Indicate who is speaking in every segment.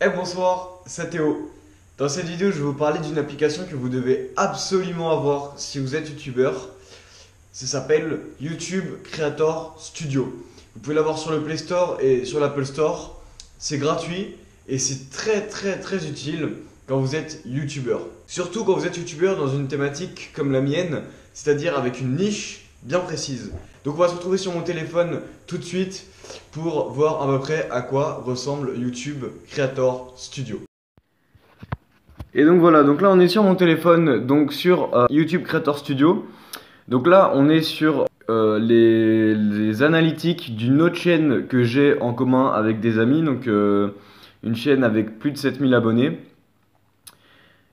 Speaker 1: Bonsoir, c'est Théo. Dans cette vidéo, je vais vous parler d'une application que vous devez absolument avoir si vous êtes youtubeur. Ça s'appelle YouTube Creator Studio. Vous pouvez l'avoir sur le Play Store et sur l'Apple Store. C'est gratuit et c'est très utile quand vous êtes youtubeur. Surtout quand vous êtes youtubeur dans une thématique comme la mienne, c'est-à-dire avec une niche bien précise. Donc on va se retrouver sur mon téléphone tout de suite pour voir à peu près à quoi ressemble YouTube Creator Studio. Et donc voilà, donc là on est sur mon téléphone, donc sur YouTube Creator Studio. Donc là on est sur les analytiques d'une autre chaîne que j'ai en commun avec des amis, donc une chaîne avec plus de 7000 abonnés.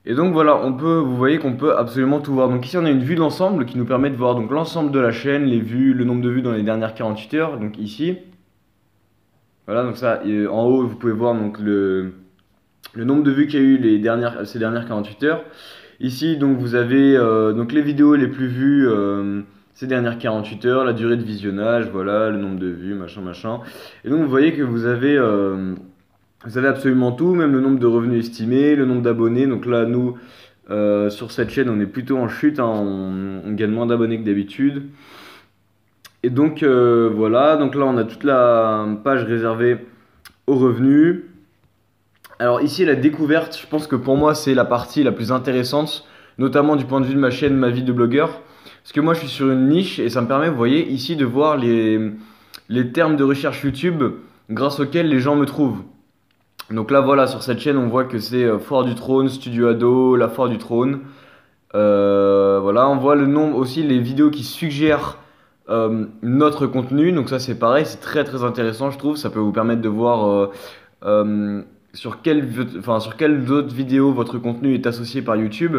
Speaker 1: Et donc voilà, vous voyez qu'on peut absolument tout voir. Donc ici on a une vue d'ensemble qui nous permet de voir donc l'ensemble de la chaîne, les vues, le nombre de vues dans les dernières 48 heures. Donc ici, voilà, donc ça, en haut vous pouvez voir donc le nombre de vues qu'il y a eu ces dernières 48 heures. Ici donc vous avez donc les vidéos les plus vues ces dernières 48 heures, la durée de visionnage, voilà, le nombre de vues, machin. Et donc vous voyez que vous avez absolument tout, même le nombre de revenus estimés, le nombre d'abonnés. Donc là, nous, sur cette chaîne, on est plutôt en chute, hein, on gagne moins d'abonnés que d'habitude. Et donc voilà, donc là, on a toute la page réservée aux revenus. Alors ici, la découverte, je pense que pour moi, c'est la partie la plus intéressante, notamment du point de vue de ma chaîne, ma vie de blogueur. Parce que moi, je suis sur une niche et ça me permet, vous voyez, ici, de voir les termes de recherche YouTube grâce auxquels les gens me trouvent. Donc là voilà, sur cette chaîne on voit que c'est Foire du Trône, Studio Ado, la Foire du Trône. Voilà, on voit le nombre aussi, les vidéos qui suggèrent notre contenu. Donc ça c'est pareil, c'est très intéressant je trouve. Ça peut vous permettre de voir sur quelle autres vidéos votre contenu est associé par YouTube.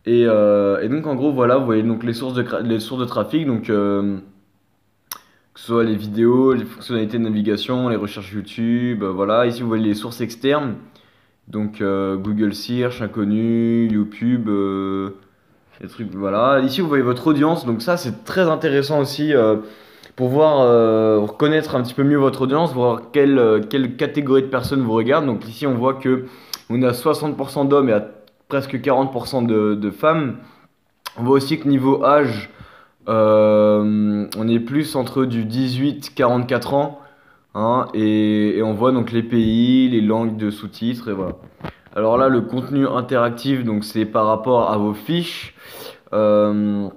Speaker 1: Et donc en gros voilà, vous voyez donc les sources de trafic. Donc que ce soit les vidéos, les fonctionnalités de navigation, les recherches YouTube, voilà. Ici, vous voyez les sources externes. Donc, Google Search, Inconnu, YouTube, les trucs, voilà. Ici, vous voyez votre audience. Donc ça, c'est très intéressant aussi pour voir, connaître un petit peu mieux votre audience, voir quelle catégorie de personnes vous regardent. Donc ici, on voit que on a 60% d'hommes et à presque 40% de femmes. On voit aussi que niveau âge, on est plus entre du 18-44 ans, hein, et on voit donc les pays, les langues de sous-titres, et voilà. Alors là, le contenu interactif, donc c'est par rapport à vos fiches. Quand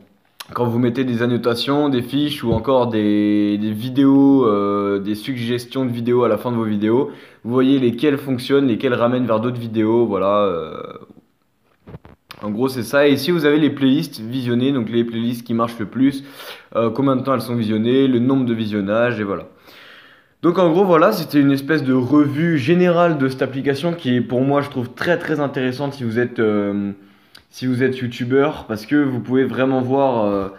Speaker 1: vous mettez des annotations, des fiches ou encore des vidéos, des suggestions de vidéos à la fin de vos vidéos, vous voyez lesquelles fonctionnent, lesquelles ramènent vers d'autres vidéos, voilà. En gros, c'est ça. Et ici, vous avez les playlists visionnées, donc les playlists qui marchent le plus, combien de temps elles sont visionnées, le nombre de visionnages, et voilà. Donc en gros, voilà, c'était une espèce de revue générale de cette application qui est pour moi, je trouve très intéressante si vous êtes youtubeur, parce que vous pouvez vraiment voir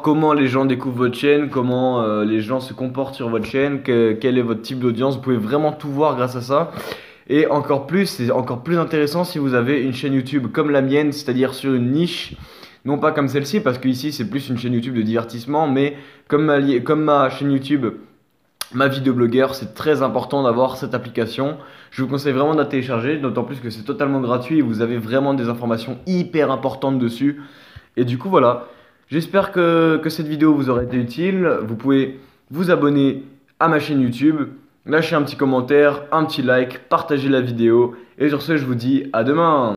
Speaker 1: comment les gens découvrent votre chaîne, comment les gens se comportent sur votre chaîne, quel est votre type d'audience. Vous pouvez vraiment tout voir grâce à ça. Et encore plus, c'est encore plus intéressant si vous avez une chaîne YouTube comme la mienne, c'est-à-dire sur une niche, non pas comme celle-ci, parce que ici c'est plus une chaîne YouTube de divertissement, mais comme ma chaîne YouTube, ma vie de blogueur, c'est très important d'avoir cette application. Je vous conseille vraiment de la télécharger, d'autant plus que c'est totalement gratuit et vous avez vraiment des informations hyper importantes dessus. Et du coup voilà, j'espère que cette vidéo vous aura été utile. Vous pouvez vous abonner à ma chaîne YouTube, lâchez un petit commentaire, un petit like, partagez la vidéo. Et sur ce, je vous dis à demain!